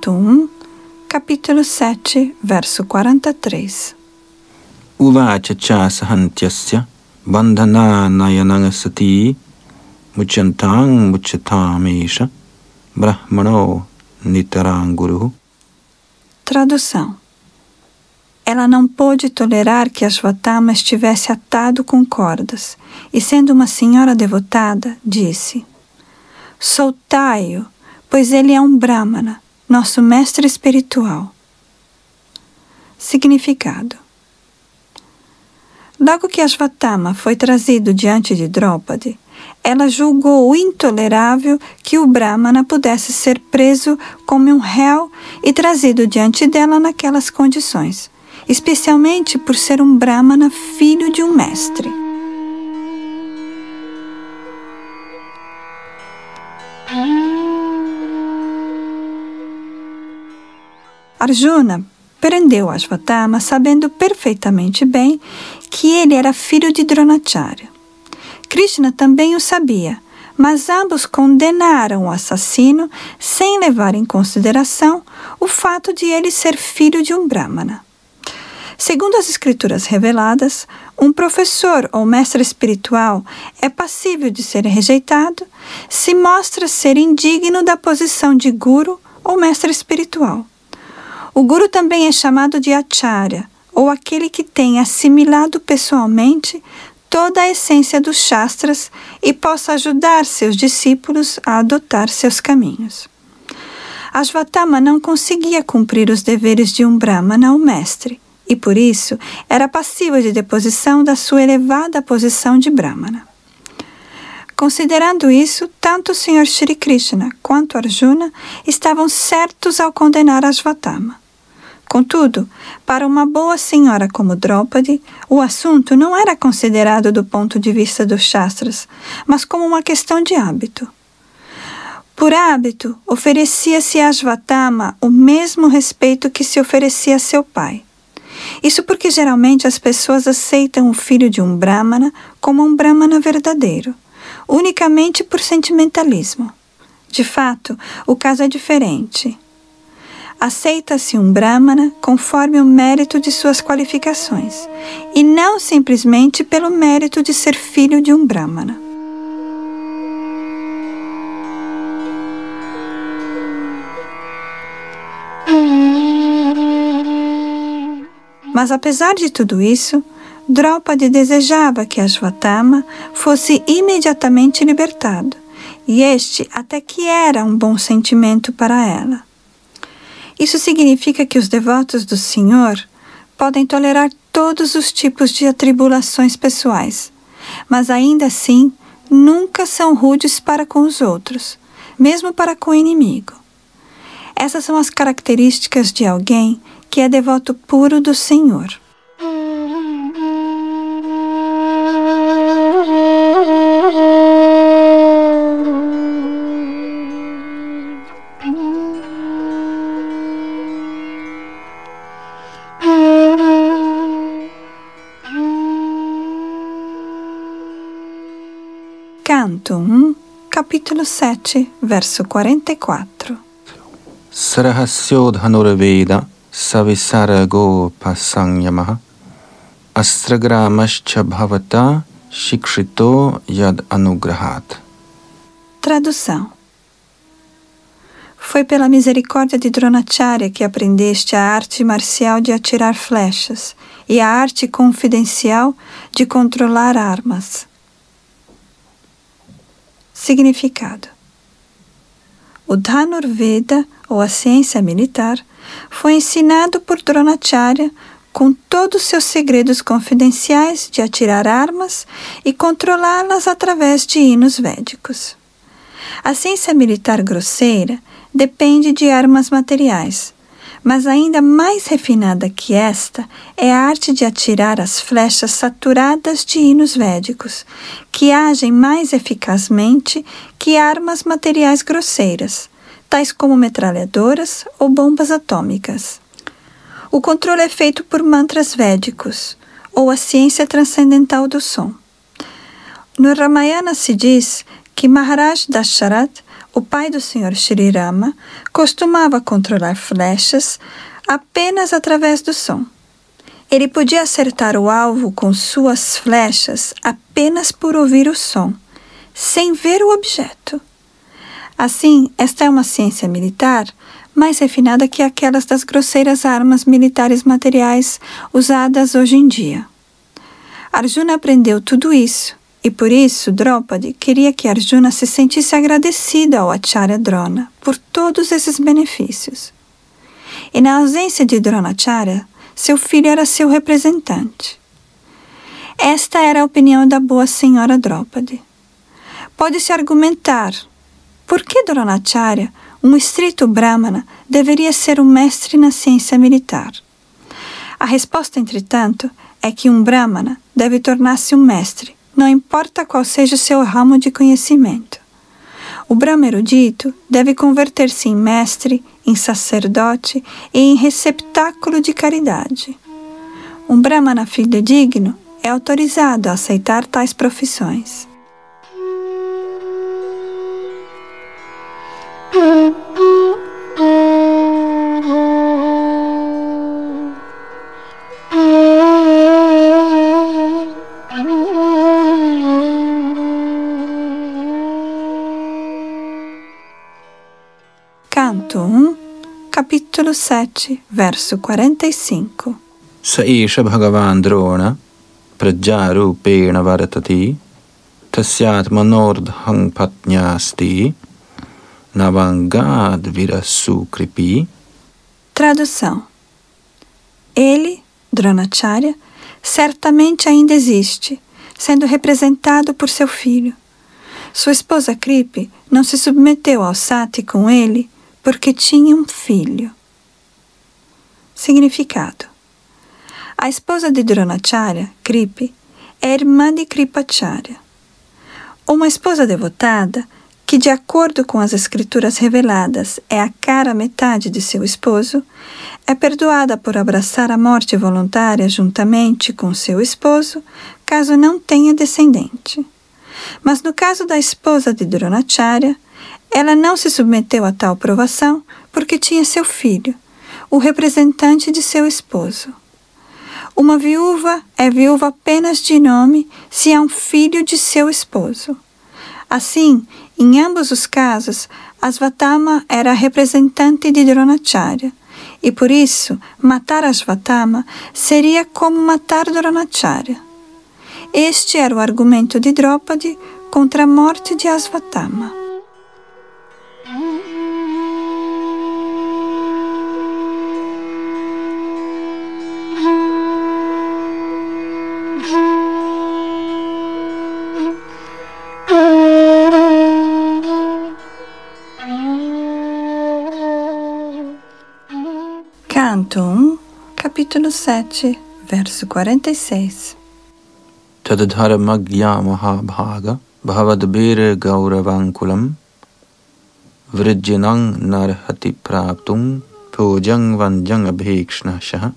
Canto 1, capítulo 7, verso 43. Uvacha cha sahantyasya bandhana nayanang sati muchantang muchatamesha brahmano nitaranguru. Tradução. Ela não pôde tolerar que Ashvatthama estivesse atado com cordas, e sendo uma senhora devotada, disse: soltai-o, pois ele é um Brahmana, nosso mestre espiritual. Significado. Logo que Ashvatthama foi trazido diante de Draupadi, ela julgou intolerável que o Brahmana pudesse ser preso como um réu e trazido diante dela naquelas condições, especialmente por ser um Brahmana filho de um mestre. Arjuna prendeu Ashvatthama sabendo perfeitamente bem que ele era filho de Dronacharya. Krishna também o sabia, mas ambos condenaram o assassino sem levar em consideração o fato de ele ser filho de um Brahmana. Segundo as escrituras reveladas, um professor ou mestre espiritual é passível de ser rejeitado se mostra ser indigno da posição de guru ou mestre espiritual. O guru também é chamado de acharya, ou aquele que tem assimilado pessoalmente toda a essência dos shastras e possa ajudar seus discípulos a adotar seus caminhos. Ashvatthama não conseguia cumprir os deveres de um Brahmana ou mestre, e por isso era passível de deposição da sua elevada posição de Brahmana. Considerando isso, tanto o Sr. Shri Krishna quanto Arjuna estavam certos ao condenar Ashvatthama. Contudo, para uma boa senhora como Draupadi, o assunto não era considerado do ponto de vista dos Shastras, mas como uma questão de hábito. Por hábito, oferecia-se a Ashvatthama o mesmo respeito que se oferecia a seu pai. Isso porque geralmente as pessoas aceitam o filho de um Brahmana como um Brahmana verdadeiro, unicamente por sentimentalismo. De fato, o caso é diferente. Aceita-se um Brahmana conforme o mérito de suas qualificações, e não simplesmente pelo mérito de ser filho de um Brahmana. Mas apesar de tudo isso, Draupadi desejava que Ashvatthama fosse imediatamente libertado, e este até que era um bom sentimento para ela. Isso significa que os devotos do Senhor podem tolerar todos os tipos de atribulações pessoais, mas ainda assim nunca são rudes para com os outros, mesmo para com o inimigo. Essas são as características de alguém que é devoto puro do Senhor. Canto 1, capítulo 7, verso 44. Sarahasyodhanurveda savisarago pasanyamaha astragramascha bhavata shikshito yad anugrahat. Tradução. Foi pela misericórdia de Dronacharya que aprendeste a arte marcial de atirar flechas e a arte confidencial de controlar armas. Significado. O Dhanurveda, ou a ciência militar, foi ensinado por Dronacharya com todos seus segredos confidenciais de atirar armas e controlá-las através de hinos védicos. A ciência militar grosseira depende de armas materiais, mas ainda mais refinada que esta é a arte de atirar as flechas saturadas de hinos védicos, que agem mais eficazmente que armas materiais grosseiras, tais como metralhadoras ou bombas atômicas. O controle é feito por mantras védicos, ou a ciência transcendental do som. No Ramayana se diz que Maharaj Dasharat, o pai do Senhor Shri Rama, costumava controlar flechas apenas através do som. Ele podia acertar o alvo com suas flechas apenas por ouvir o som, sem ver o objeto. Assim, esta é uma ciência militar mais refinada que aquelas das grosseiras armas militares materiais usadas hoje em dia. Arjuna aprendeu tudo isso, e por isso Draupadi queria que Arjuna se sentisse agradecido ao Acharya Drona por todos esses benefícios. E na ausência de Dronacharya, seu filho era seu representante. Esta era a opinião da boa senhora Draupadi. Pode-se argumentar por que Dronacharya, um estrito Brahmana, deveria ser um mestre na ciência militar. A resposta, entretanto, é que um Brahmana deve tornar-se um mestre, não importa qual seja o seu ramo de conhecimento. O Brahma erudito deve converter-se em mestre, em sacerdote e em receptáculo de caridade. Um Brahmana fidedigno é autorizado a aceitar tais profissões. Canto 1, capítulo 7, verso 45. Saisha Bhagavan Drona Prajarupena Varatati Tasyat Manordhang Patnyasti Navangad Virasukripi. Tradução. Ele, Dronacharya, certamente ainda existe, sendo representado por seu filho. Sua esposa Kripi não se submeteu ao sati com ele porque tinha um filho. Significado. A esposa de Dronacharya, Kripi, é irmã de Kripacharya. Uma esposa devotada, que de acordo com as escrituras reveladas é a cara metade de seu esposo, é perdoada por abraçar a morte voluntária juntamente com seu esposo, caso não tenha descendente. Mas no caso da esposa de Dronacharya, ela não se submeteu a tal provação porque tinha seu filho, o representante de seu esposo. Uma viúva é viúva apenas de nome se é um filho de seu esposo. Assim, em ambos os casos, Asvatthama era a representante de Dronacharya, e por isso, matar Asvatthama seria como matar Dronacharya. Este era o argumento de Draupadi contra a morte de Asvatthama. Canto 1, capítulo 7, verso 46. Tadadharamagya Mahabhaga Bhavadbir Gauravankulam Vrijjanang Narhati Praptum Pujang Vanjang Abhikshnashaha.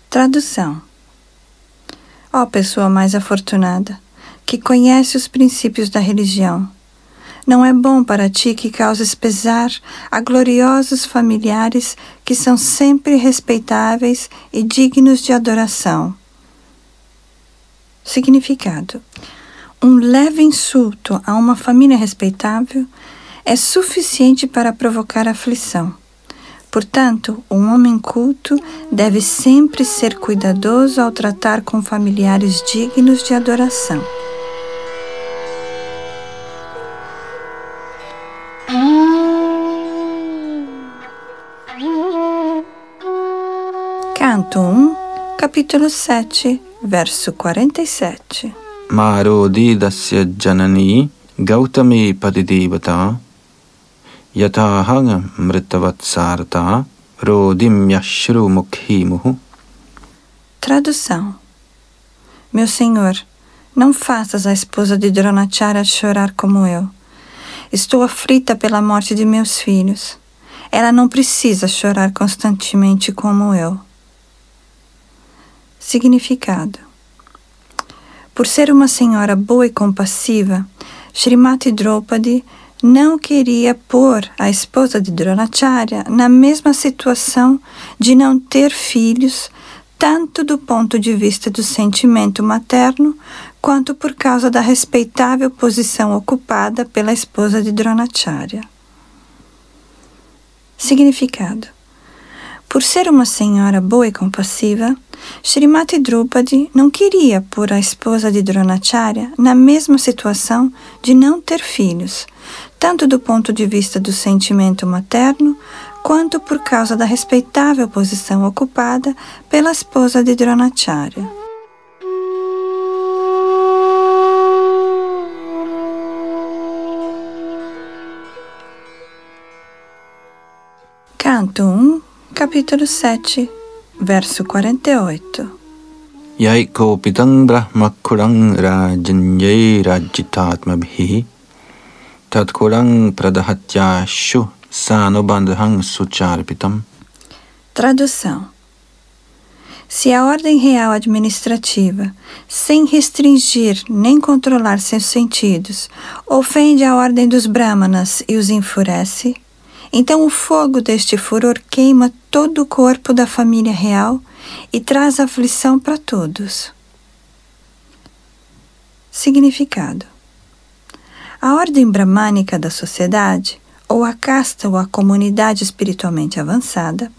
Tradução. Ó pessoa mais afortunada, que conhece os princípios da religião, não é bom para ti que causes pesar a gloriosos familiares que são sempre respeitáveis e dignos de adoração. Significado. Um leve insulto a uma família respeitável é suficiente para provocar aflição. Portanto, um homem culto deve sempre ser cuidadoso ao tratar com familiares dignos de adoração. Canto 1, capítulo 7, verso 47. Marodi Dasya Janani Gautami Padidivata Yatahang Mritavatsarta Rodim Yashru Mukhimuhu. Tradução. Meu senhor, não faças a esposa de Dronacharya chorar como eu. Estou aflita pela morte de meus filhos. Ela não precisa chorar constantemente como eu. Significado. Por ser uma senhora boa e compassiva, Shrimati Draupadi não queria pôr a esposa de Dronacharya na mesma situação de não ter filhos, tanto do ponto de vista do sentimento materno, quanto por causa da respeitável posição ocupada pela esposa de Dronacharya. Significado: por ser uma senhora boa e compassiva, Shrimati Draupadi não queria pôr a esposa de Dronacharya na mesma situação de não ter filhos, tanto do ponto de vista do sentimento materno, quanto por causa da respeitável posição ocupada pela esposa de Dronacharya. Canto 1, capítulo 7, verso 48. Yai kopitang brahmakurang rajanyai rajitatmabhi tatkurang pradahatyashu sanubandhang sucharpitam. Tradução: se a ordem real administrativa, sem restringir nem controlar seus sentidos, ofende a ordem dos brahmanas e os enfurece, então o fogo deste furor queima todo o corpo da família real e traz aflição para todos. Significado: a ordem bramânica da sociedade, ou a casta ou a comunidade espiritualmente avançada,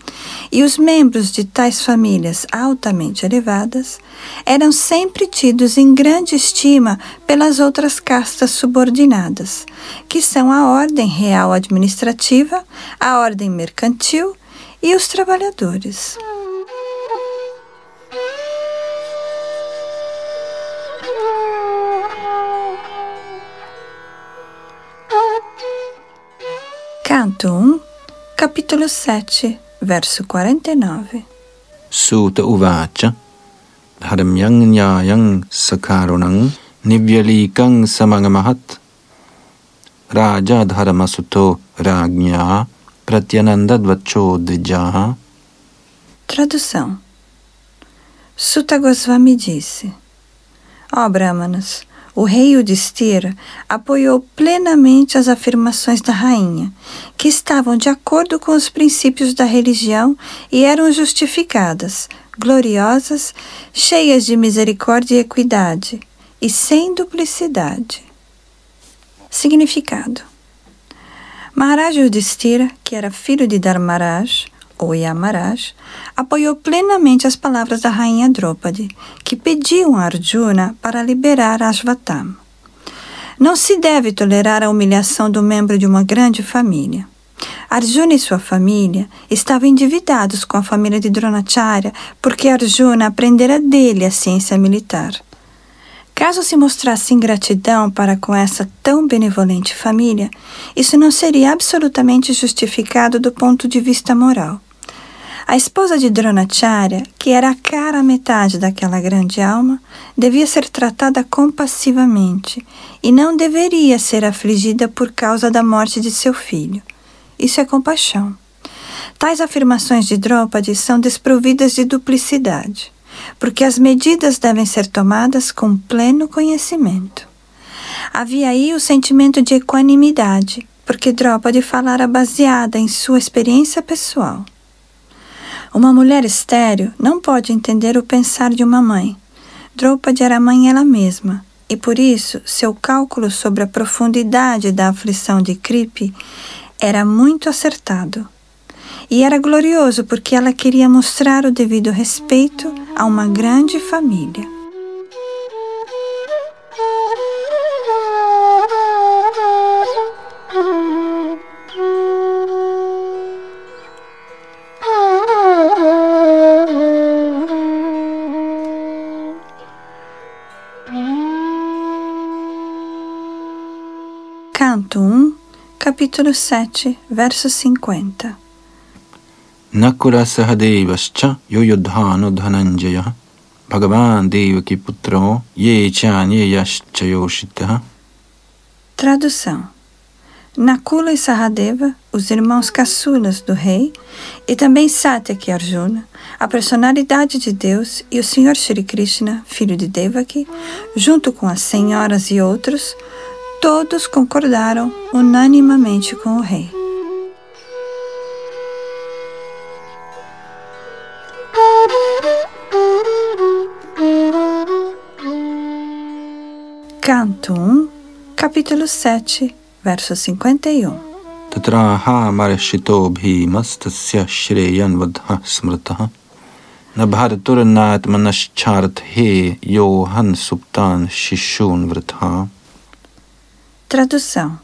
e os membros de tais famílias altamente elevadas eram sempre tidos em grande estima pelas outras castas subordinadas, que são a ordem real administrativa, a ordem mercantil e os trabalhadores. Canto 1, capítulo 7, verso 49. Suta uvacha dharamyang nyayang sakarunang nivyalikang samangamahat raja dharamasuto ragnya pratyanandadvacho dvijaha. Tradução: Suta Goswami disse: ó Brahmanas, o rei Yudhishthira apoiou plenamente as afirmações da rainha, que estavam de acordo com os princípios da religião e eram justificadas, gloriosas, cheias de misericórdia e equidade, e sem duplicidade. Significado: Maharaj Yudhishthira, que era filho de Dharmaraj, ou Yamaraj, apoiou plenamente as palavras da rainha Draupadi, que pediam a Arjuna para liberar Ashvatthama. Não se deve tolerar a humilhação do membro de uma grande família. Arjuna e sua família estavam endividados com a família de Dronacharya porque Arjuna aprendera dele a ciência militar. Caso se mostrasse ingratidão para com essa tão benevolente família, isso não seria absolutamente justificado do ponto de vista moral. A esposa de Dronacharya, que era a cara metade daquela grande alma, devia ser tratada compassivamente e não deveria ser afligida por causa da morte de seu filho. Isso é compaixão. Tais afirmações de Draupadi são desprovidas de duplicidade, porque as medidas devem ser tomadas com pleno conhecimento. Havia aí o sentimento de equanimidade, porque Draupadi falara baseada em sua experiência pessoal. Uma mulher estéril não pode entender o pensar de uma mãe. Draupadi era mãe ela mesma, e por isso seu cálculo sobre a profundidade da aflição de Kripi era muito acertado. E era glorioso porque ela queria mostrar o devido respeito a uma grande família. Canto 1, capítulo 7, verso 50. Nakula sahadevascha yoyodhano dhananjaya Bhagavan devaki putro ye chanye yascha yoshitaha. Tradução: Nakula e Sahadeva, os irmãos caçulas do rei, e também Satyaki e Arjuna, a personalidade de Deus, e o Senhor Shri Krishna, filho de Devaki, junto com as senhoras e outros, Todos concordaram unanimemente com o rei. Canto 1, capítulo 7, verso 51. Tatraha marashito bhimastasya shreyan vadha smrataha nabharaturnaat manascharathe yohan suptan shishun vratha. Tradução.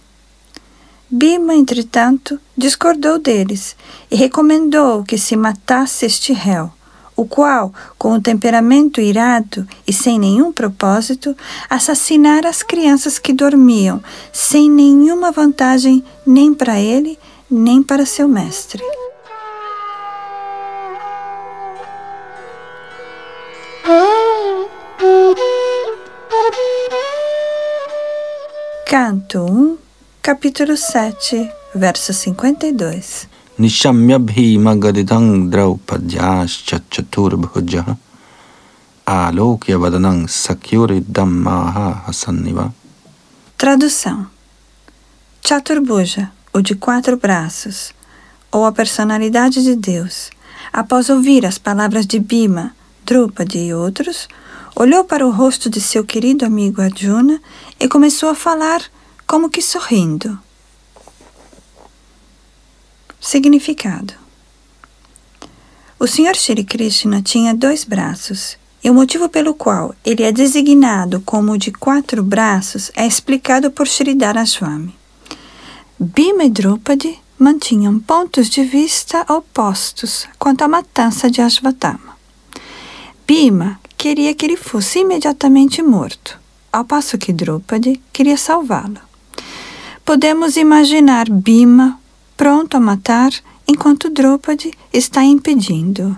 Bhima, entretanto, discordou deles e recomendou que se matasse este réu, o qual, com o temperamento irado e sem nenhum propósito, assassinara as crianças que dormiam, sem nenhuma vantagem nem para ele, nem para seu mestre. Canto 1, capítulo 7, verso 52. Nishamya bhima gadidang draupadyascha chaturbhujaha alokya vadanang sakyuri dhammaha hasanniva. Tradução. Chaturbhuja, o de 4 braços, ou a personalidade de Deus, após ouvir as palavras de Bhima, Drupadi e outros, olhou para o rosto de seu querido amigo Arjuna e começou a falar como que sorrindo. Significado. O Sr. Shri Krishna tinha 2 braços, e o motivo pelo qual ele é designado como o de 4 braços é explicado por Sridhara Swami. Bhima e Drupadi mantinham pontos de vista opostos quanto à matança de Ashvatthama. Bhima queria que ele fosse imediatamente morto, ao passo que Drupadi queria salvá-lo. Podemos imaginar Bhima pronto a matar, enquanto Drupadi está impedindo.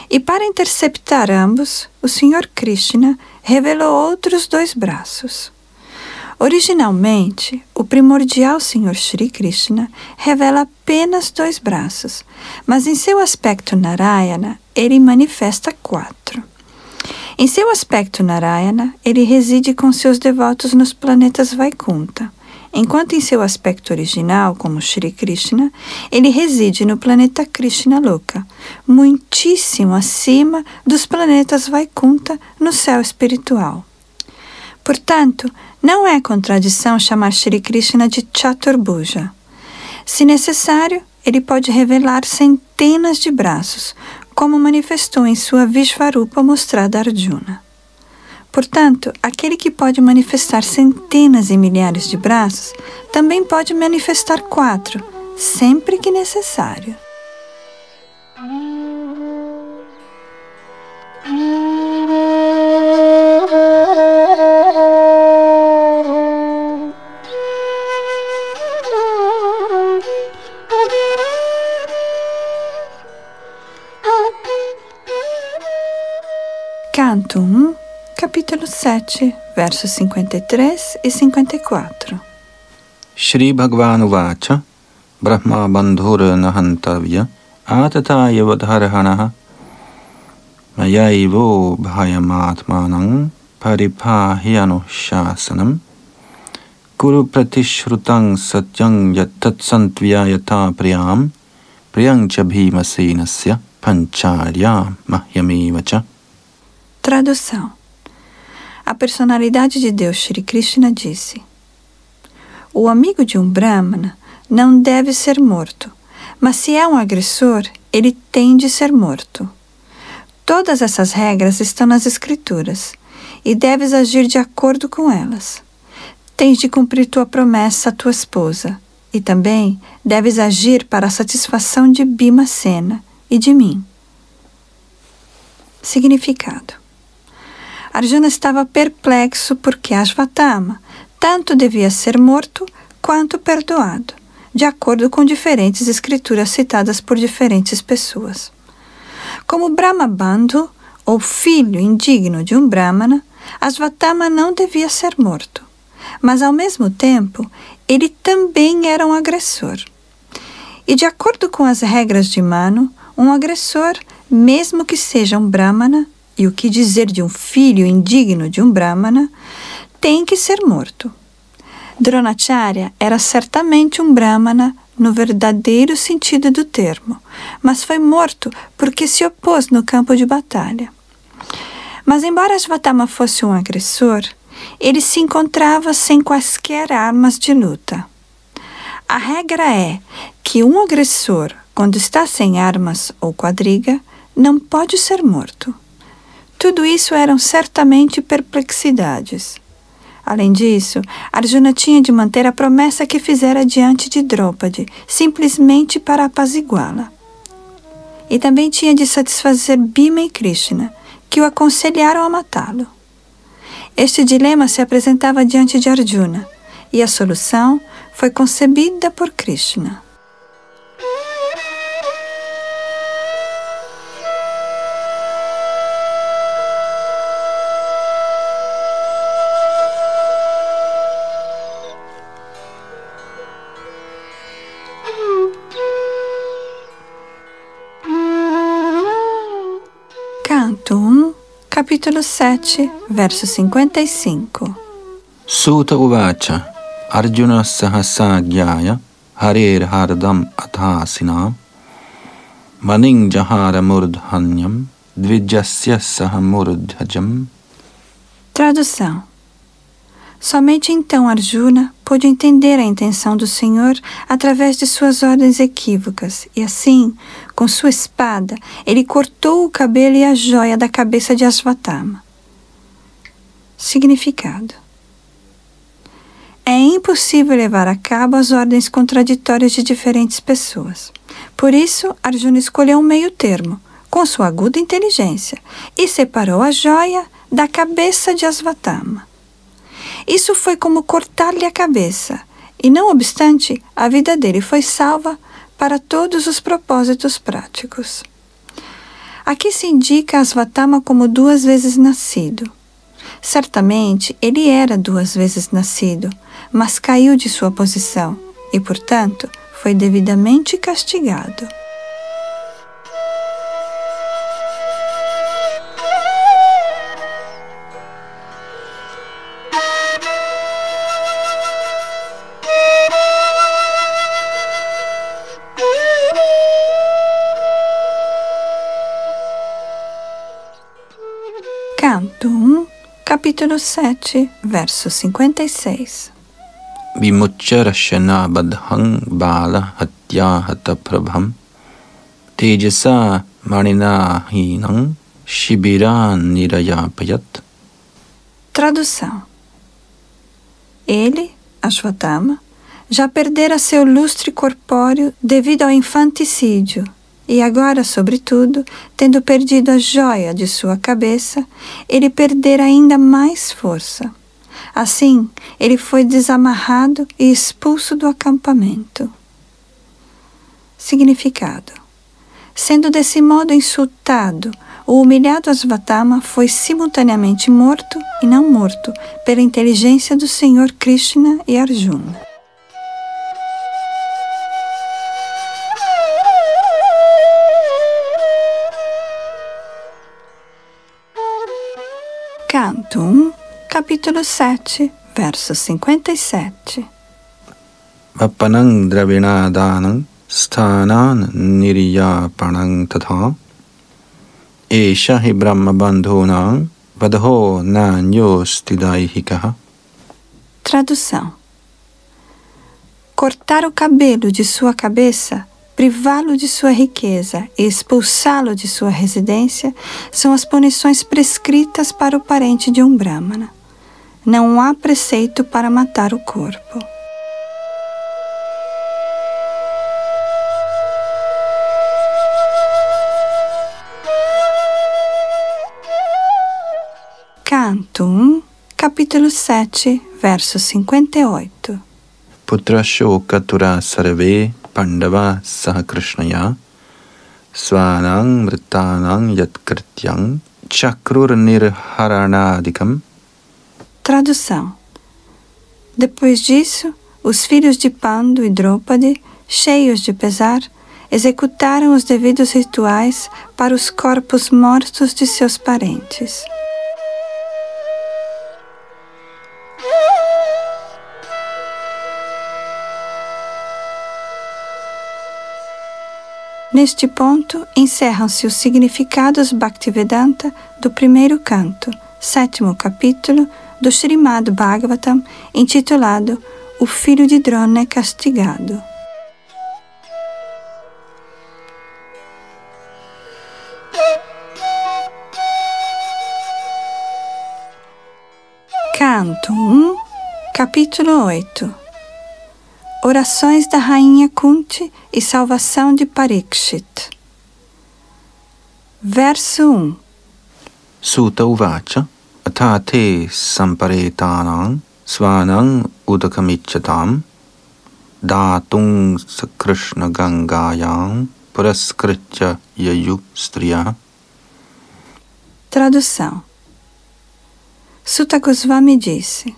E para interceptar ambos, o Sr. Krishna revelou outros 2 braços. Originalmente, o primordial Sr. Shri Krishna revela apenas 2 braços, mas em seu aspecto Narayana, ele manifesta 4. Em seu aspecto Narayana, ele reside com seus devotos nos planetas Vaikunta, enquanto em seu aspecto original, como Shri Krishna, ele reside no planeta Krishna Loka, muitíssimo acima dos planetas Vaikunta no céu espiritual. Portanto, não é contradição chamar Shri Krishna de Chaturbhuja. Se necessário, ele pode revelar centenas de braços, como manifestou em sua Vishvarupa mostrada a Arjuna. Portanto, aquele que pode manifestar centenas e milhares de braços, também pode manifestar 4, sempre que necessário. Canto 1, capítulo 7, versos 53 e 54. Shri Bhagavan Uvacha Brahma Bandhura Nahantavya Atataya Vadharhanaha Mayaivo Bhayamatmanam Paripahyano Shasanam Kuru Pratishrutang Satyang Yatat Santvayata Priyam Priyang Cha Bhimasenasya Pancharya Mahyamivacha. Tradução. A personalidade de Deus Shri Krishna disse: o amigo de um Brahmana não deve ser morto, mas se é um agressor, ele tem de ser morto. Todas essas regras estão nas Escrituras, e deves agir de acordo com elas. Tens de cumprir tua promessa à tua esposa, e também deves agir para a satisfação de Bhimasena e de mim. Significado. Arjuna estava perplexo porque Ashvatthama tanto devia ser morto quanto perdoado, de acordo com diferentes escrituras citadas por diferentes pessoas. Como Brahmabandhu, ou filho indigno de um Brahmana, Ashvatthama não devia ser morto, mas ao mesmo tempo ele também era um agressor. E de acordo com as regras de Manu, um agressor, mesmo que seja um Brahmana, e o que dizer de um filho indigno de um Brahmana, tem que ser morto. Dronacharya era certamente um Brahmana no verdadeiro sentido do termo, mas foi morto porque se opôs no campo de batalha. Mas embora Ashvatthama fosse um agressor, ele se encontrava sem quaisquer armas de luta. A regra é que um agressor, quando está sem armas ou quadriga, não pode ser morto. Tudo isso eram certamente perplexidades. Além disso, Arjuna tinha de manter a promessa que fizera diante de Draupadi, simplesmente para apaziguá-la. E também tinha de satisfazer Bhima e Krishna, que o aconselharam a matá-lo. Este dilema se apresentava diante de Arjuna, e a solução foi concebida por Krishna. Canto 1, capítulo 7, verso 55. Suta uvacha Arjuna sahasagyaya harer hardam athasina maning jahara murdhanyam dvijasya sahamurdhajam. Tradução. Somente então Arjuna pôde entender a intenção do Senhor através de suas ordens equívocas, e assim, com sua espada, ele cortou o cabelo e a joia da cabeça de Ashvatthama. Significado. É impossível levar a cabo as ordens contraditórias de diferentes pessoas. Por isso, Arjuna escolheu um meio termo, com sua aguda inteligência, e separou a joia da cabeça de Ashvatthama. Isso foi como cortar-lhe a cabeça, e não obstante, a vida dele foi salva para todos os propósitos práticos. Aqui se indica Ashvatthama como 2 vezes nascido. Certamente, ele era 2 vezes nascido, mas caiu de sua posição e, portanto, foi devidamente castigado. Canto 1, capítulo 7, verso 56. Vimucharashana badhang bala hatya hata prabham tejasa manina hinam shibiran nirayapayat. Tradução. Ele, Ashvatthama, já perdera seu lustre corpóreo devido ao infanticídio, e agora, sobretudo, tendo perdido a joia de sua cabeça, ele perdera ainda mais força. Assim, ele foi desamarrado e expulso do acampamento. Significado. Sendo desse modo insultado, o humilhado Ashvatthama foi simultaneamente morto e não morto pela inteligência do Senhor Krishna e Arjuna. Canto 1, capítulo 7, verso 57. Vapanang dravinadanang sthanan niriyapanang tatha esha hi brahma bandhunang vadho nanyostidaihikaha. Tradução. Cortar o cabelo de sua cabeça, privá-lo de sua riqueza e expulsá-lo de sua residência são as punições prescritas para o parente de um Brahmana. Não há preceito para matar o corpo. Canto 1, capítulo 7, verso 58. Putra shokatura sarve Pandava saha Krishnaya svanang mritanang yatkrityang chakrur nirharanadikam. Tradução. Depois disso, os filhos de Pandu e Draupadi, cheios de pesar, executaram os devidos rituais para os corpos mortos de seus parentes. Neste ponto, encerram-se os significados Bhaktivedanta do primeiro canto, 7º capítulo do Srimad Bhagavatam, intitulado O Filho de Drona é Castigado. Canto 1, capítulo 8. Orações da Rainha Kunti e salvação de Parikshit. Verso 1. Sutta uvacha athate samparetanang svanang udakamichatam datung sakrishna gangayam puraskritya yayu striya. Tradução. Sutta Goswami disse: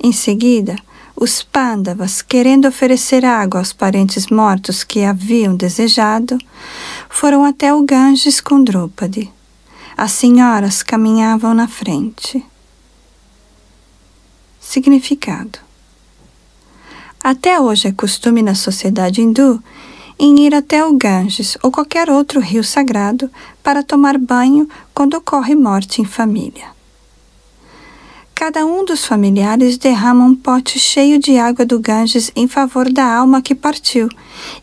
em seguida, os Pandavas, querendo oferecer água aos parentes mortos que haviam desejado, foram até o Ganges com Draupadi. As senhoras caminhavam na frente. Significado. Até hoje é costume na sociedade hindu em ir até o Ganges ou qualquer outro rio sagrado para tomar banho quando ocorre morte em família. Cada um dos familiares derrama um pote cheio de água do Ganges em favor da alma que partiu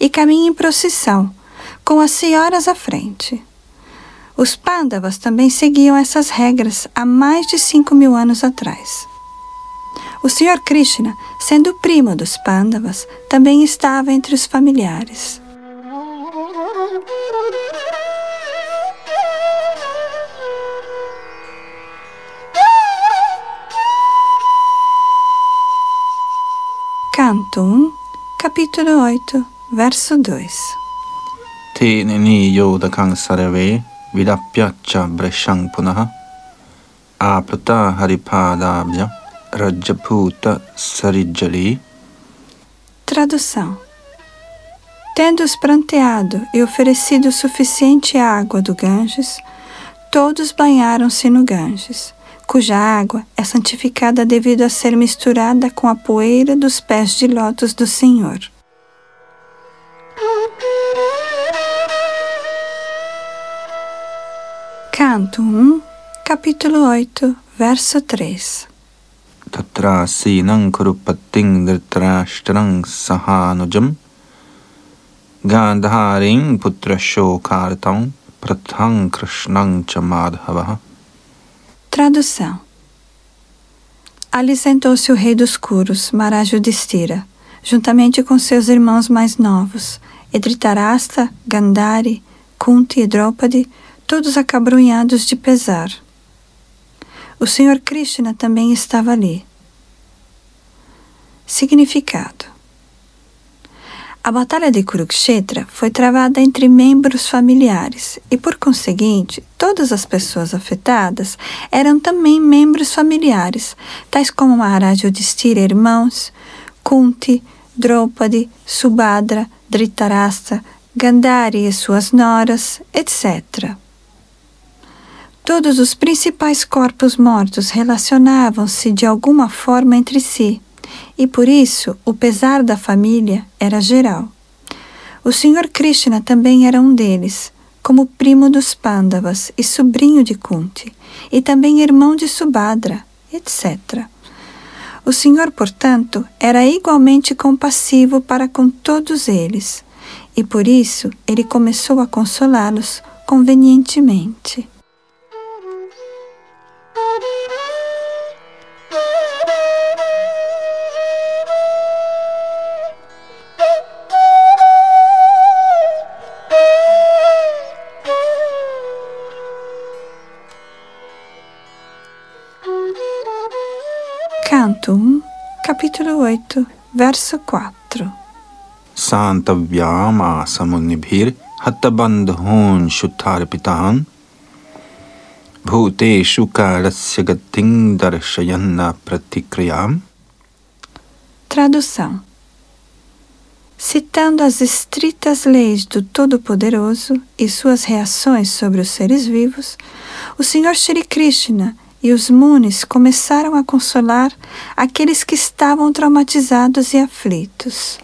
e caminha em procissão, com as senhoras à frente. Os Pandavas também seguiam essas regras há mais de 5.000 anos atrás. O Sr. Krishna, sendo primo dos Pandavas, também estava entre os familiares. Canto 1, capítulo 8, verso 2. Te nini yodakang sarave vidapyacha breshang punaha aprata haripadabhya rajaputa sarijali. Tradução. Tendo-os pranteado e oferecido suficiente água do Ganges, todos banharam-se no Ganges, cuja água é santificada devido a ser misturada com a poeira dos pés de lótus do Senhor. Canto 1, capítulo 8, verso 3. Tatra sinang kurupating dhritarashtrang sahanujam gandharing putrashokartam prathang krishnang cha madhavaha. Tradução. Ali sentou-se o rei dos Kurus, Maharaj Yudhishthira, juntamente com seus irmãos mais novos, Dhritarashtra, Gandhari, Kunti e Draupadi, todos acabrunhados de pesar. O Sr. Krishna também estava ali. Significado. A batalha de Kurukshetra foi travada entre membros familiares e, por conseguinte, todas as pessoas afetadas eram também membros familiares, tais como Maharaj Yudhishthira e irmãos, Kunti, Draupadi, Subhadra, Dhritarashtra, Gandhari e suas noras, etc. Todos os principais corpos mortos relacionavam-se de alguma forma entre si, e por isso o pesar da família era geral. O Sr. Krishna também era um deles, como primo dos Pandavas e sobrinho de Kunti, e também irmão de Subhadra, etc. O Senhor, portanto, era igualmente compassivo para com todos eles, e por isso ele começou a consolá-los convenientemente. Canto 1, capítulo 8, verso 4. Santavyam asamunibhir hattabandhun shuddharpitan bhuteshu karasya gating darshayanna pratikriyam. Tradução. Citando as estritas leis do Todo-Poderoso e suas reações sobre os seres vivos, o Sr. Shri Krishna e os Munis começaram a consolar aqueles que estavam traumatizados e aflitos.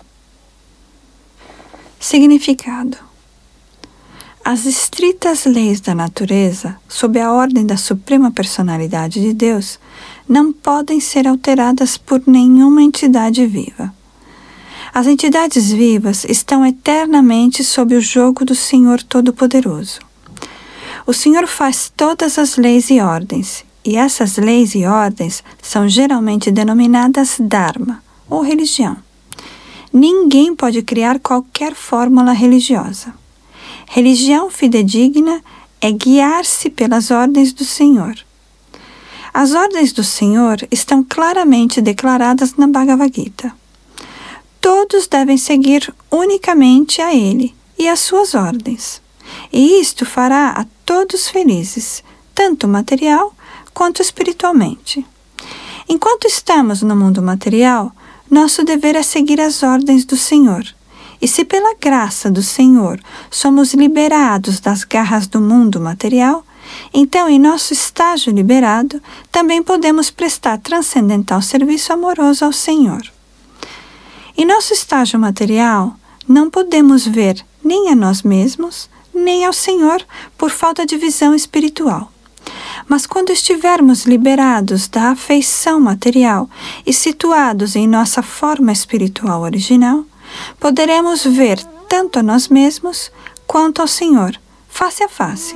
Significado. As estritas leis da natureza, sob a ordem da Suprema Personalidade de Deus, não podem ser alteradas por nenhuma entidade viva. As entidades vivas estão eternamente sob o jugo do Senhor Todo-Poderoso. O Senhor faz todas as leis e ordens, e essas leis e ordens são geralmente denominadas Dharma, ou religião. Ninguém pode criar qualquer fórmula religiosa. Religião fidedigna é guiar-se pelas ordens do Senhor. As ordens do Senhor estão claramente declaradas na Bhagavad Gita. Todos devem seguir unicamente a Ele e as suas ordens. E isto fará a todos felizes, tanto material quanto espiritualmente. Enquanto estamos no mundo material, nosso dever é seguir as ordens do Senhor. E se pela graça do Senhor somos liberados das garras do mundo material, então em nosso estágio liberado também podemos prestar transcendental serviço amoroso ao Senhor. Em nosso estágio material, não podemos ver nem a nós mesmos, nem ao Senhor por falta de visão espiritual. Mas quando estivermos liberados da afeição material e situados em nossa forma espiritual original, poderemos ver tanto a nós mesmos quanto ao Senhor, face a face.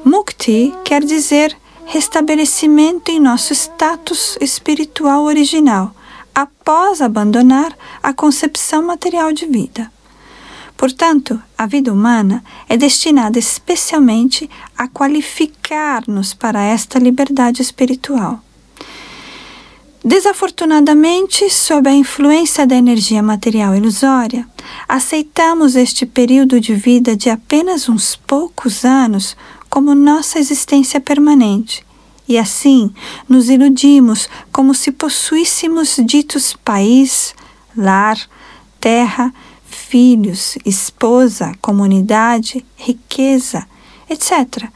Mukti quer dizer restabelecimento em nosso status espiritual original, após abandonar a concepção material de vida. Portanto, a vida humana é destinada especialmente a qualificar-nos para esta liberdade espiritual. Desafortunadamente, sob a influência da energia material ilusória, aceitamos este período de vida de apenas uns poucos anos como nossa existência permanente, e assim nos iludimos como se possuíssemos ditos país, lar, terra, filhos, esposa, comunidade, riqueza, etc.,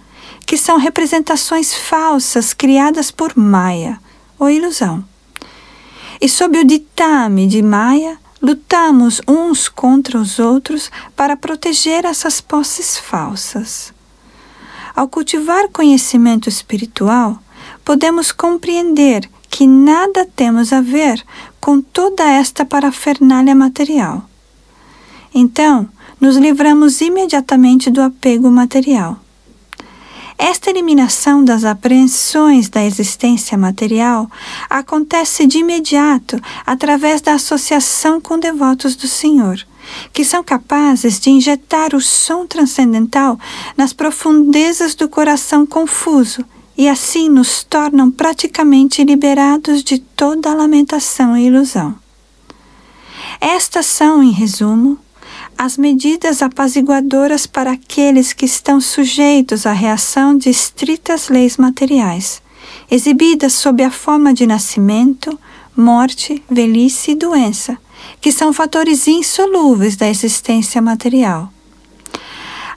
que são representações falsas criadas por Maya, ou ilusão. E sob o ditame de Maya, lutamos uns contra os outros para proteger essas posses falsas. Ao cultivar conhecimento espiritual, podemos compreender que nada temos a ver com toda esta parafernália material. Então, nos livramos imediatamente do apego material. Esta eliminação das apreensões da existência material acontece de imediato através da associação com devotos do Senhor, que são capazes de injetar o som transcendental nas profundezas do coração confuso e assim nos tornam praticamente liberados de toda a lamentação e ilusão. Estas são, em resumo, as medidas apaziguadoras para aqueles que estão sujeitos à reação de estritas leis materiais, exibidas sob a forma de nascimento, morte, velhice e doença, que são fatores insolúveis da existência material.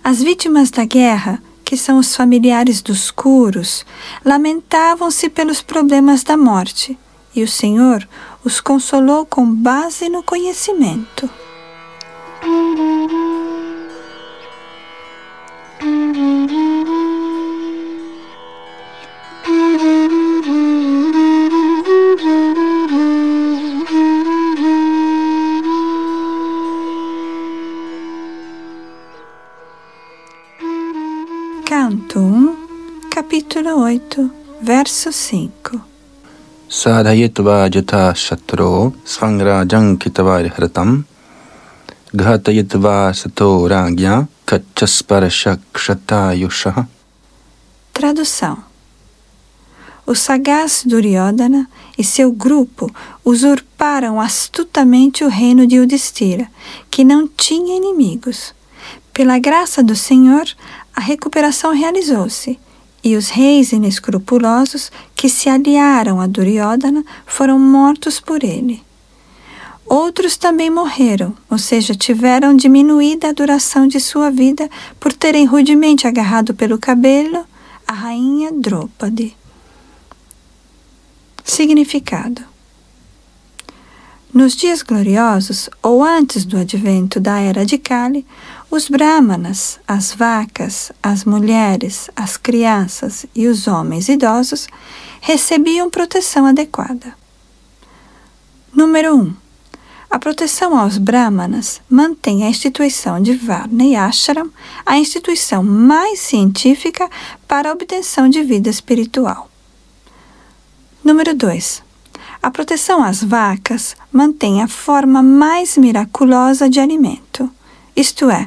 As vítimas da guerra, que são os familiares dos Kurus, lamentavam-se pelos problemas da morte, e o Senhor os consolou com base no conhecimento. Canto 1, capítulo 8, verso 5. Sadhayitva jata shatro svangrajam kitavarihratam ghatayitva sato ragya kachasparashakshata. Tradução. O sagaz Duryodhana e seu grupo usurparam astutamente o reino de Yudhishthira, que não tinha inimigos. Pela graça do Senhor, a recuperação realizou-se, e os reis inescrupulosos que se aliaram a Duryodhana foram mortos por ele. Outros também morreram, ou seja, tiveram diminuída a duração de sua vida por terem rudemente agarrado pelo cabelo a rainha Draupadi. Significado. Nos dias gloriosos, ou antes do advento da Era de Kali, os brahmanas, as vacas, as mulheres, as crianças e os homens idosos recebiam proteção adequada. Número 1. A proteção aos brahmanas mantém a instituição de Varna e Ashram, a instituição mais científica para a obtenção de vida espiritual. Número 2. A proteção às vacas mantém a forma mais miraculosa de alimento, isto é,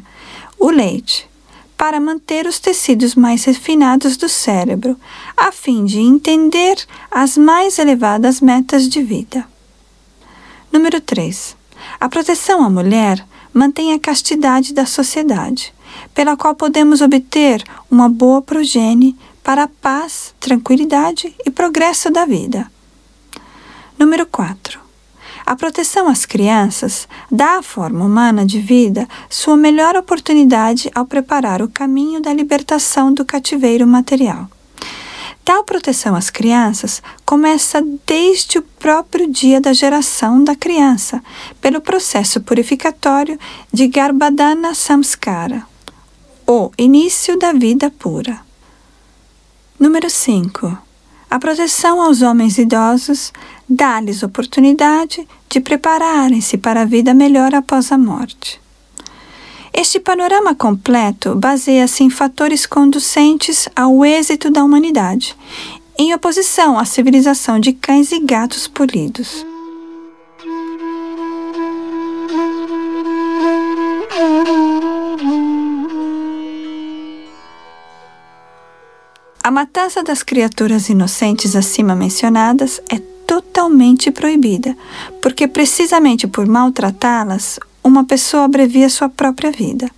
o leite, para manter os tecidos mais refinados do cérebro, a fim de entender as mais elevadas metas de vida. Número 3. A proteção à mulher mantém a castidade da sociedade, pela qual podemos obter uma boa progenie para a paz, tranquilidade e progresso da vida. Número 4. A proteção às crianças dá à forma humana de vida sua melhor oportunidade ao preparar o caminho da libertação do cativeiro material. Tal proteção às crianças começa desde o próprio dia da geração da criança, pelo processo purificatório de Garbhadana Samskara, o início da vida pura. Número 5. A proteção aos homens idosos dá-lhes oportunidade de prepararem-se para a vida melhor após a morte. Este panorama completo baseia-se em fatores conducentes ao êxito da humanidade, em oposição à civilização de cães e gatos polidos. A matança das criaturas inocentes acima mencionadas é totalmente proibida, porque precisamente por maltratá-las, uma pessoa abrevia sua própria vida.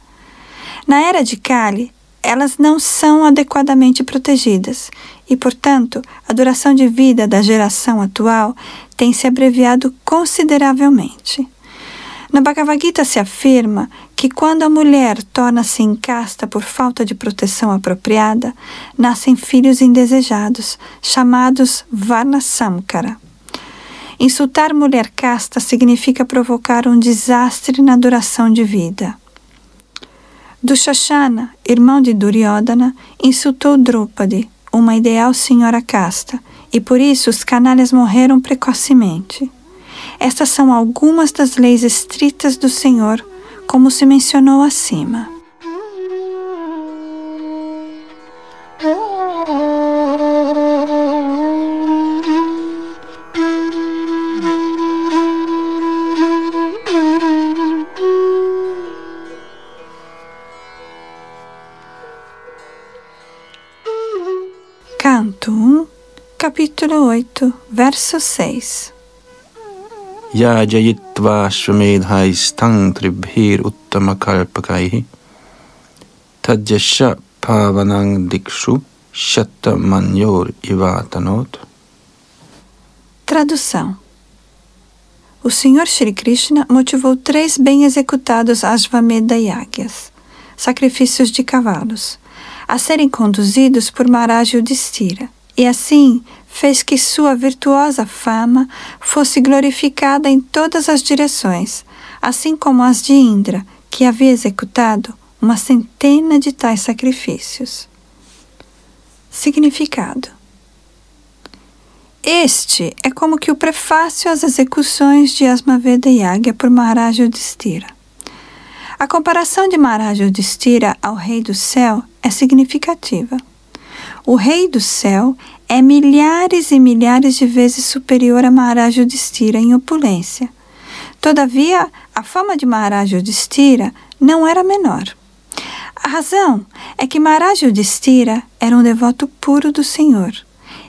Na Era de Kali, elas não são adequadamente protegidas e, portanto, a duração de vida da geração atual tem se abreviado consideravelmente. Na Bhagavad Gita se afirma que quando a mulher torna-se incasta por falta de proteção apropriada, nascem filhos indesejados, chamados Varnasamkara. Insultar mulher casta significa provocar um desastre na duração de vida. Dushasana, irmão de Duryodhana, insultou Draupadi, uma ideal senhora casta, e por isso os canalhas morreram precocemente. Estas são algumas das leis estritas do Senhor, como se mencionou acima. Canto 1, capítulo 8, verso 6. Ya jayitva shvamedhaistang tribhir uttamakalpakaihi tadjasha pavanang dikshu shattamanyor ivatanot. Tradução. O Senhor Shri Krishna motivou 3 bem executados Ashvamedha Yagyas, sacrifícios de cavalos, a serem conduzidos por Maharaj Yudhishthira, e assim fez que sua virtuosa fama fosse glorificada em todas as direções, assim como as de Indra, que havia executado uma centena de tais sacrifícios. Significado. Este é como que o prefácio às execuções de Ashvamedha Yagya por Maharaj Yudhishthira. A comparação de Maharaj Yudhishthira ao Rei do Céu é significativa. O Rei do Céu é milhares e milhares de vezes superior a Maharaj Yudhishthira em opulência. Todavia, a fama de Maharaj Yudhishthira não era menor. A razão é que Maharaj Yudhishthira era um devoto puro do Senhor,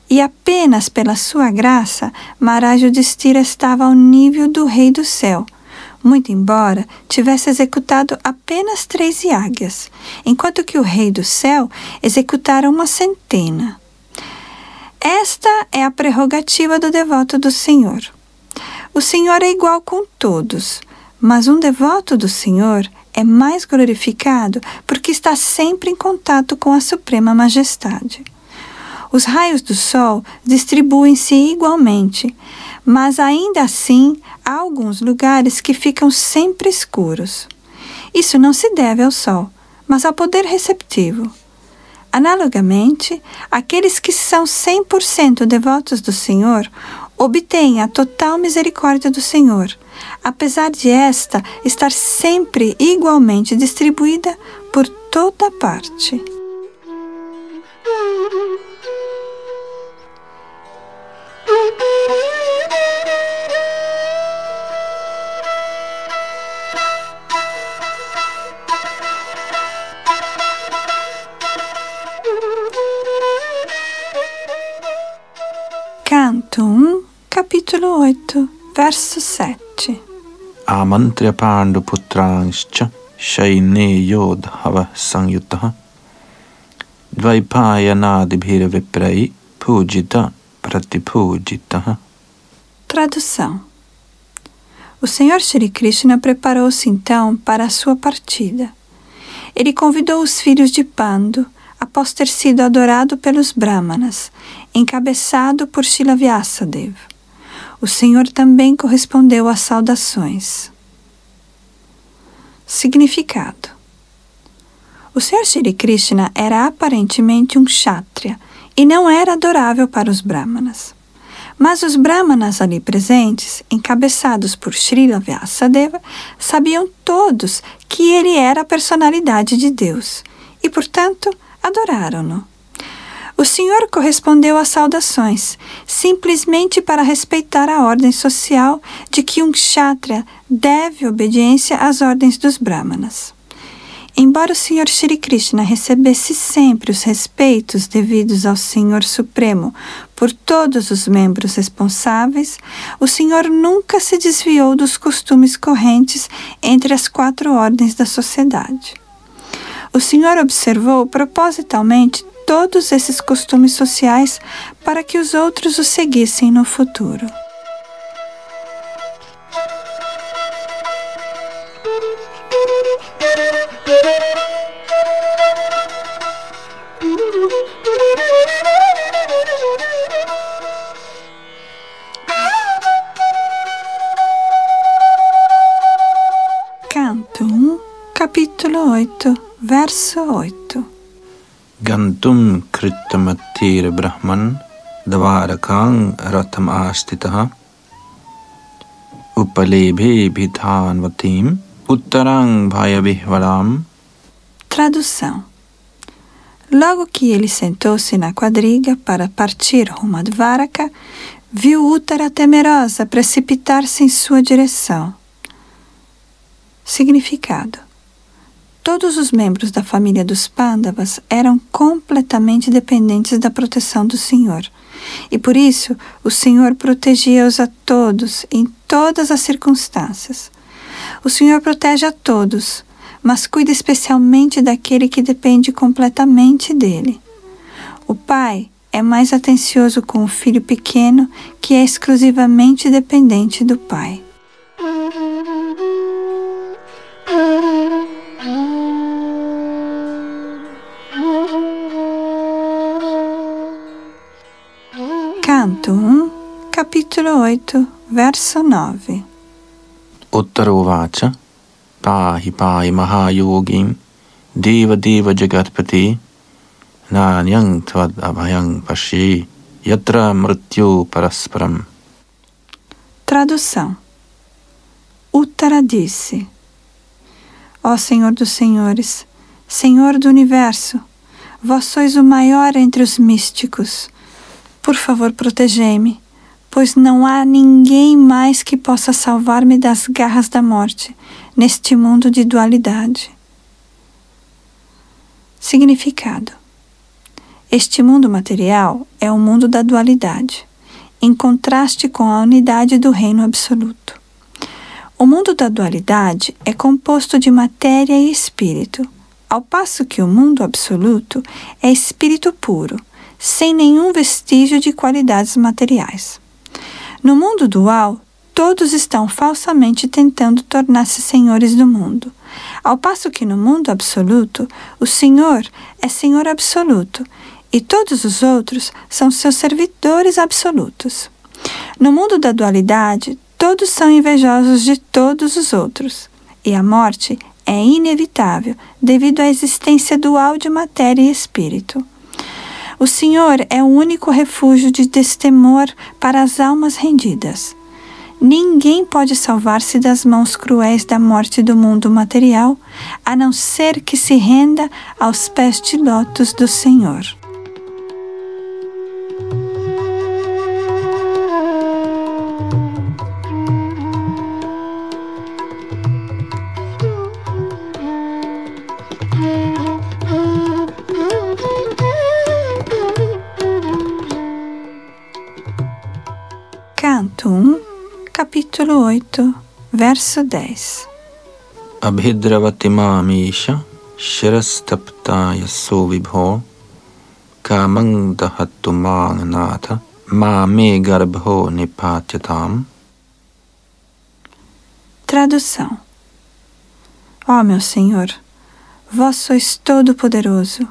e apenas pela sua graça Maharaj Yudhishthira estava ao nível do Rei do Céu, muito embora tivesse executado apenas 3 yagyas, enquanto que o Rei do Céu executara uma centena. Esta é a prerrogativa do devoto do Senhor. O Senhor é igual com todos, mas um devoto do Senhor é mais glorificado porque está sempre em contato com a Suprema Majestade. Os raios do sol distribuem-se igualmente, mas ainda assim há alguns lugares que ficam sempre escuros. Isso não se deve ao sol, mas ao poder receptivo. Analogamente, aqueles que são 100% devotos do Senhor obtêm a total misericórdia do Senhor, apesar de esta estar sempre igualmente distribuída por toda parte. Canto 1, capítulo 8, verso 7. Amantrya Pandu Putranscha Shaine Yodhava Sangyutaha Dvaipayanadibhira Viprai Pujita Pratipujitaha. Tradução. O Senhor Shri Krishna preparou-se então para a sua partida. Ele convidou os filhos de Pandu, após ter sido adorado pelos Brahmanas, encabeçado por Srila Vyasadeva. O Senhor também correspondeu às saudações. Significado. O Senhor Shri Krishna era aparentemente um kshatriya e não era adorável para os Brahmanas. Mas os Brahmanas ali presentes, encabeçados por Srila Vyasadeva, sabiam todos que ele era a personalidade de Deus e, portanto, adoraram-no. O Senhor correspondeu às saudações, simplesmente para respeitar a ordem social de que um kshatriya deve obediência às ordens dos Brahmanas. Embora o Senhor Shri Krishna recebesse sempre os respeitos devidos ao Senhor Supremo por todos os membros responsáveis, o Senhor nunca se desviou dos costumes correntes entre as 4 ordens da sociedade. O Senhor observou propositalmente todos esses costumes sociais para que os outros o seguissem no futuro. Canto 1, capítulo 8, verso 8. Gantum Krittamatir Brahman Dvarakang Ratham Astitaha Upalebhe Bhidhanvatim Uttarang Bhayavihvaram. Tradução. Logo que ele sentou-se na quadriga para partir rumo a Dvaraka, viu Uttara temerosa precipitar-se em sua direção. Significado. Todos os membros da família dos Pandavas eram completamente dependentes da proteção do Senhor, e por isso o Senhor protegia-os a todos em todas as circunstâncias. O Senhor protege a todos, mas cuida especialmente daquele que depende completamente dele. O pai é mais atencioso com o filho pequeno que é exclusivamente dependente do pai. Canto 1, capítulo 8, verso 9. Uttarovacha Pahi Pahi Mahayogim Deva Deva Jagatpati Nanyang Tvad Abhayang Pashi Yatra Mrityu Parasparam. Tradução. Uttara disse: Ó Senhor dos Senhores, Senhor do Universo, vós sois o maior entre os místicos. Por favor, protegei-me, pois não há ninguém mais que possa salvar-me das garras da morte neste mundo de dualidade. Significado. Este mundo material é o mundo da dualidade, em contraste com a unidade do reino absoluto. O mundo da dualidade é composto de matéria e espírito, ao passo que o mundo absoluto é espírito puro, sem nenhum vestígio de qualidades materiais. No mundo dual, todos estão falsamente tentando tornar-se senhores do mundo, ao passo que no mundo absoluto, o Senhor é Senhor absoluto e todos os outros são seus servidores absolutos. No mundo da dualidade, todos são invejosos de todos os outros, e a morte é inevitável devido à existência dual de matéria e espírito. O Senhor é o único refúgio de destemor para as almas rendidas. Ninguém pode salvar-se das mãos cruéis da morte do mundo material, a não ser que se renda aos pés de lótus do Senhor. Canto 1, capítulo 8, verso 10. Abhidravati mamisha shirastapta yaso vibho kamang dahattu manganatha mame garbho nipatyatam. Tradução. Ó meu Senhor, vós sois todo-poderoso.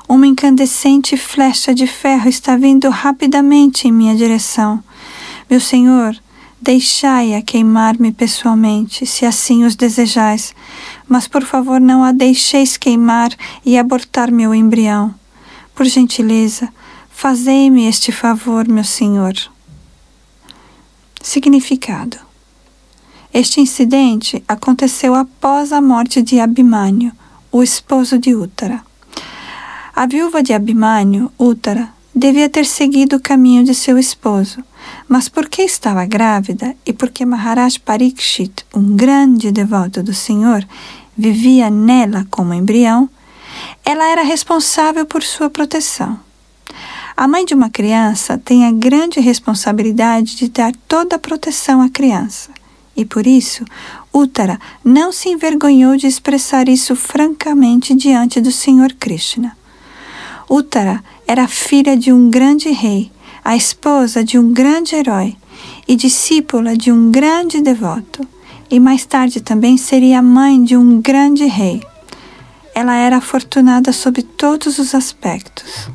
Uma incandescente flecha de ferro está vindo rapidamente em minha direção. Meu Senhor, deixai-a queimar-me pessoalmente, se assim os desejais, mas por favor não a deixeis queimar e abortar meu embrião. Por gentileza, fazei-me este favor, meu Senhor. Significado. Este incidente aconteceu após a morte de Abhimanyu, o esposo de Uttara. A viúva de Abhimanyu, Uttara, devia ter seguido o caminho de seu esposo, mas porque estava grávida e porque Maharaj Parikshit, um grande devoto do Senhor, vivia nela como embrião, ela era responsável por sua proteção. A mãe de uma criança tem a grande responsabilidade de dar toda a proteção à criança, e por isso Uttara não se envergonhou de expressar isso francamente diante do Senhor Krishna. Uttara era filha de um grande rei, a esposa de um grande herói e discípula de um grande devoto, e mais tarde também seria a mãe de um grande rei. Ela era afortunada sob todos os aspectos.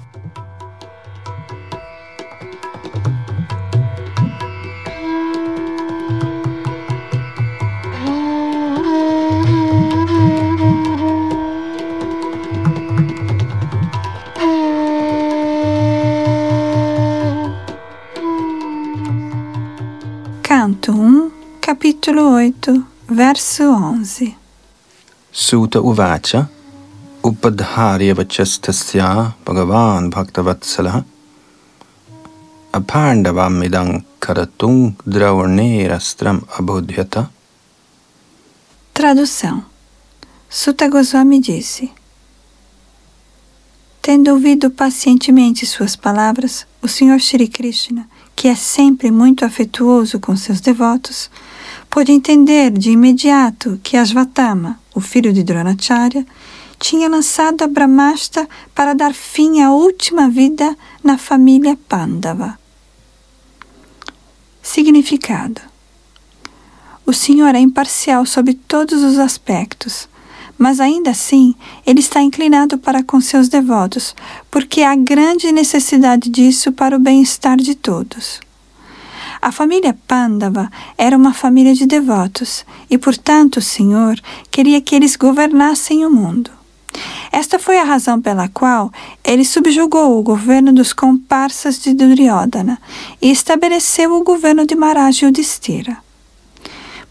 Canto 1, capítulo 8, verso 11. Suta uvacha upadharya vachastasya bhagavan bhaktavatsala aphandavam idam karatung dravarnerastram abodhyata. Tradução. Suta Goswami disse: tendo ouvido pacientemente suas palavras, o Senhor Shri Krishna, que é sempre muito afetuoso com seus devotos, pôde entender de imediato que Ashvatthama, o filho de Dronacharya, tinha lançado a Brahmashtra para dar fim à última vida na família Pandava. Significado. O Senhor é imparcial sob todos os aspectos, mas ainda assim ele está inclinado para com seus devotos, porque há grande necessidade disso para o bem-estar de todos. A família Pandava era uma família de devotos e, portanto, o Senhor queria que eles governassem o mundo. Esta foi a razão pela qual ele subjugou o governo dos comparsas de Duryodhana e estabeleceu o governo de Maharaj Yudhishthira.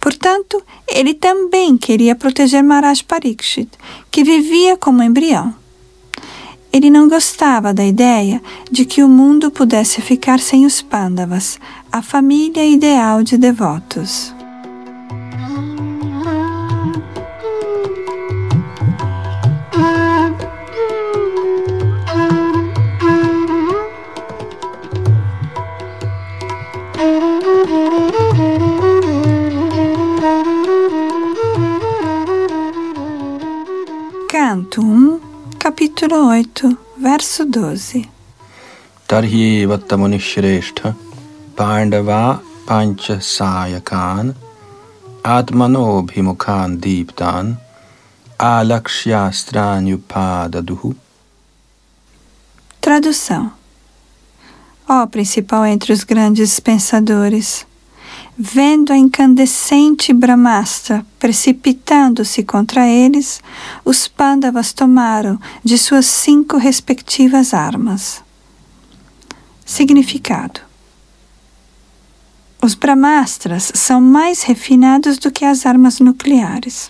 Portanto, ele também queria proteger Maharaj Parikshit, que vivia como embrião. Ele não gostava da ideia de que o mundo pudesse ficar sem os Pandavas, a família ideal de devotos. Canto 1, capítulo 8, verso 12. Tarhi vattamunishreshtha Pandava pancha sayakan atmano bhimukhan deeptan alakshyastran upadaduhu. Tradução. Ó principal entre os grandes pensadores, vendo a incandescente Brahmastra precipitando-se contra eles, os Pandavas tomaram de suas 5 respectivas armas. Significado. Os Brahmastras são mais refinados do que as armas nucleares.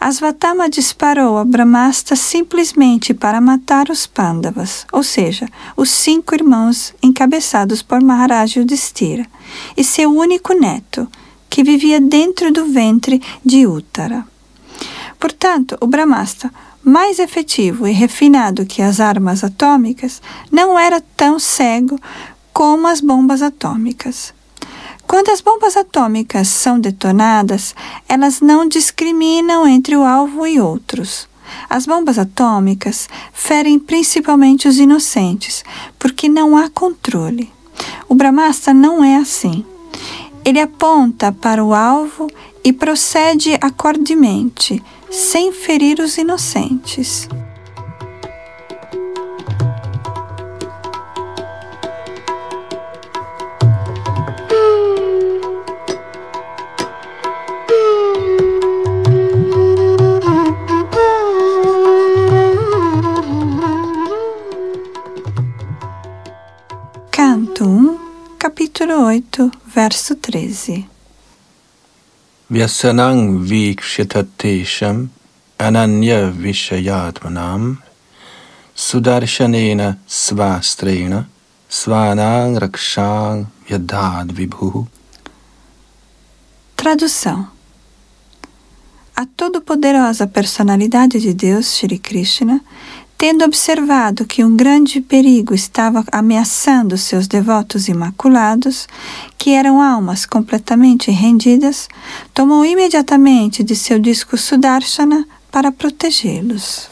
Asvatthama disparou a Brahmastra simplesmente para matar os Pandavas, ou seja, os 5 irmãos encabeçados por Maharaj Yudhishthira, e seu único neto, que vivia dentro do ventre de Uttara. Portanto, o Brahmastra, mais efetivo e refinado que as armas atômicas, não era tão cego como as bombas atômicas. Quando as bombas atômicas são detonadas, elas não discriminam entre o alvo e outros. As bombas atômicas ferem principalmente os inocentes, porque não há controle. O Brahmastra não é assim. Ele aponta para o alvo e procede acordemente, sem ferir os inocentes. Canto 1, capítulo 8, verso 13. Vyasanang vikshitatesham ananya vishayatmanam sudarshanena svastrena svanang rakshang yadad vibhu. Tradução. A todo-poderosa personalidade de Deus, Shri Krishna, tendo observado que um grande perigo estava ameaçando seus devotos imaculados, que eram almas completamente rendidas, tomou imediatamente de seu disco Sudarshana para protegê-los.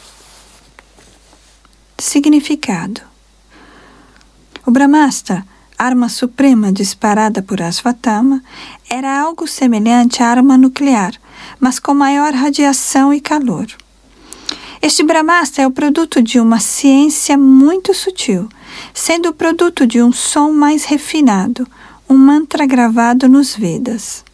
Significado. O Brahmastra, arma suprema disparada por Asvatthama, era algo semelhante à arma nuclear, mas com maior radiação e calor. Este Brahmastra é o produto de uma ciência muito sutil, sendo o produto de um som mais refinado, um mantra gravado nos Vedas.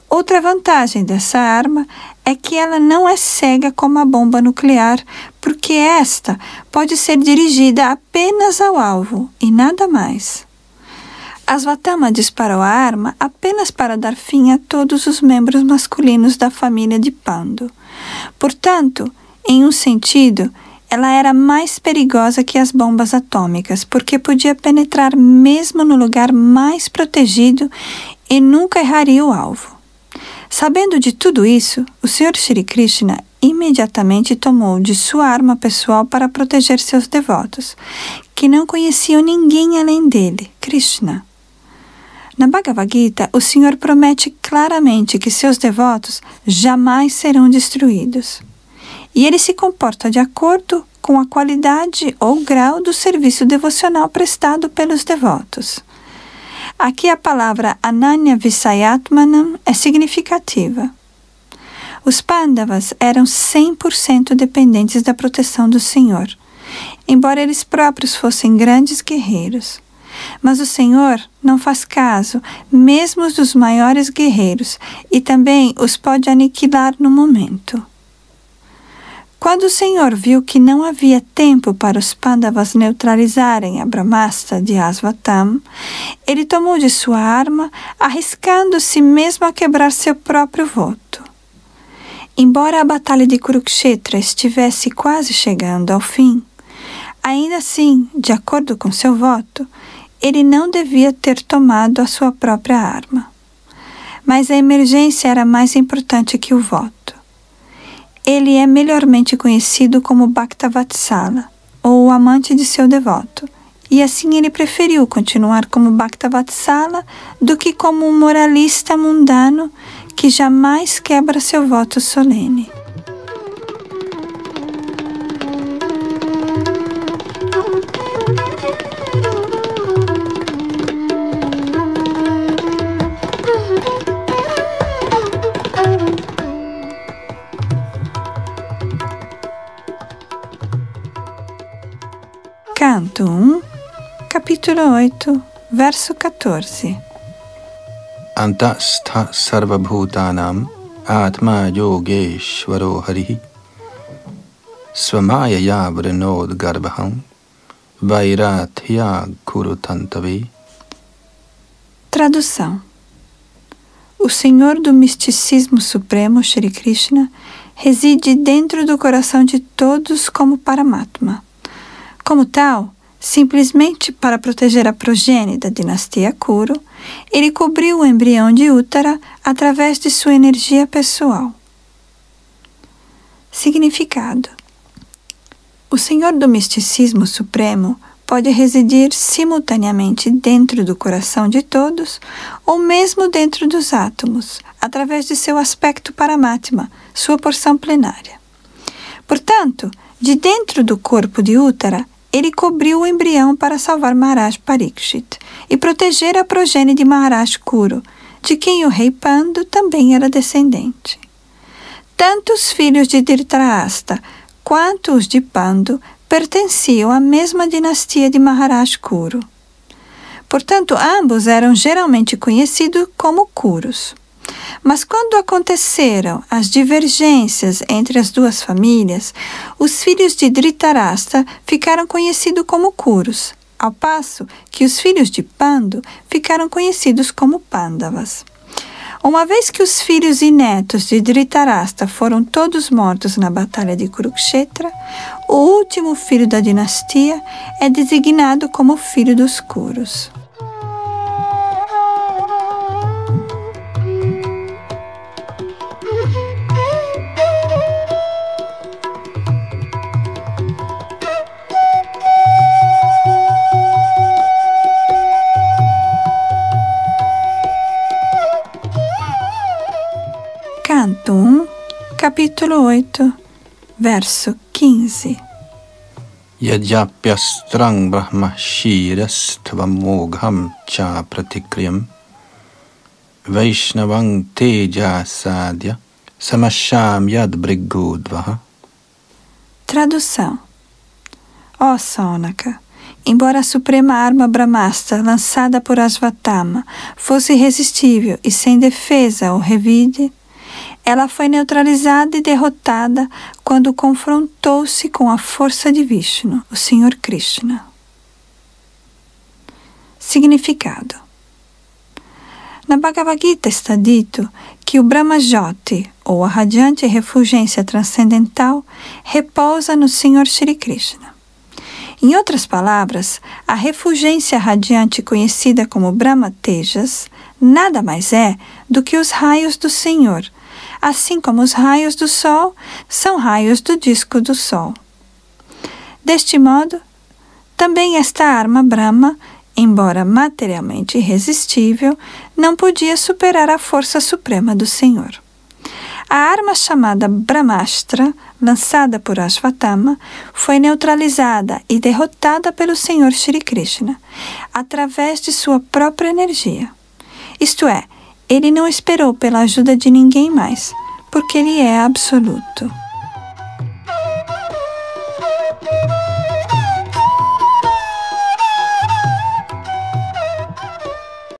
Outra vantagem dessa arma é que ela não é cega como a bomba nuclear, porque esta pode ser dirigida apenas ao alvo e nada mais. Asvatthama disparou a arma apenas para dar fim a todos os membros masculinos da família de Pandu. Portanto, em um sentido, ela era mais perigosa que as bombas atômicas, porque podia penetrar mesmo no lugar mais protegido e nunca erraria o alvo. Sabendo de tudo isso, o Sr. Shri Krishna imediatamente tomou de sua arma pessoal para proteger seus devotos, que não conheciam ninguém além dele, Krishna. Na Bhagavad Gita, o Senhor promete claramente que seus devotos jamais serão destruídos. E ele se comporta de acordo com a qualidade ou grau do serviço devocional prestado pelos devotos. Aqui a palavra Ananya Visayatmanam é significativa. Os Pandavas eram 100% dependentes da proteção do Senhor, embora eles próprios fossem grandes guerreiros. Mas o Senhor não faz caso mesmo dos maiores guerreiros e também os pode aniquilar no momento. Quando o Senhor viu que não havia tempo para os Pandavas neutralizarem a Brahmastra de Asvatthama, ele tomou de sua arma, arriscando-se mesmo a quebrar seu próprio voto. Embora a batalha de Kurukshetra estivesse quase chegando ao fim, ainda assim, de acordo com seu voto, ele não devia ter tomado a sua própria arma. Mas a emergência era mais importante que o voto. Ele é melhormente conhecido como Bhaktavatsala, ou o amante de seu devoto, e assim ele preferiu continuar como Bhaktavatsala do que como um moralista mundano que jamais quebra seu voto solene. capítulo 8, verso 14. Antastha sarvabhutanam atma yogeshvaro harihi svamayaya vrinod garbham vairathya kurutantave. Tradução. O Senhor do misticismo supremo, Shri Krishna, reside dentro do coração de todos como Paramatma. Como tal, simplesmente para proteger a progenie da dinastia Kuru, ele cobriu o embrião de Uttara através de sua energia pessoal. Significado. O Senhor do misticismo supremo pode residir simultaneamente dentro do coração de todos ou mesmo dentro dos átomos, através de seu aspecto Paramatma, sua porção plenária. Portanto, de dentro do corpo de Uttara, ele cobriu o embrião para salvar Maharaj Parikshit e proteger a progenie de Maharaj Kuru, de quem o rei Pandu também era descendente. Tanto os filhos de Dhritarashtra quanto os de Pandu pertenciam à mesma dinastia de Maharaj Kuru. Portanto, ambos eram geralmente conhecidos como Kurus. Mas quando aconteceram as divergências entre as duas famílias, os filhos de Dhritarashtra ficaram conhecidos como Kurus, ao passo que os filhos de Pandu ficaram conhecidos como Pandavas. Uma vez que os filhos e netos de Dhritarashtra foram todos mortos na batalha de Kurukshetra, o último filho da dinastia é designado como filho dos Kurus. Canto 1, capítulo 8, verso 15. Yajapyastrang brahma shirastvamogham cha pratikriyam Vaishnavang teja sadhya samasham yad brigudvaha. Tradução. Ó Saunaka, embora a suprema arma Brahmastra lançada por Ashvatthama fosse irresistível e sem defesa ou revide, ela foi neutralizada e derrotada quando confrontou-se com a força de Vishnu, o Senhor Krishna. Significado. Na Bhagavad Gita está dito que o Brahmajyoti, ou a radiante refulgência transcendental, repousa no Senhor Shri Krishna. Em outras palavras, a refulgência radiante conhecida como Brahma Tejas nada mais é do que os raios do Senhor, assim como os raios do Sol são raios do disco do Sol. Deste modo, também esta arma Brahma, embora materialmente irresistível, não podia superar a força suprema do Senhor. A arma chamada Brahmastra, lançada por Ashvatthama, foi neutralizada e derrotada pelo Senhor Shri Krishna, através de sua própria energia. Isto é, ele não esperou pela ajuda de ninguém mais, porque ele é absoluto.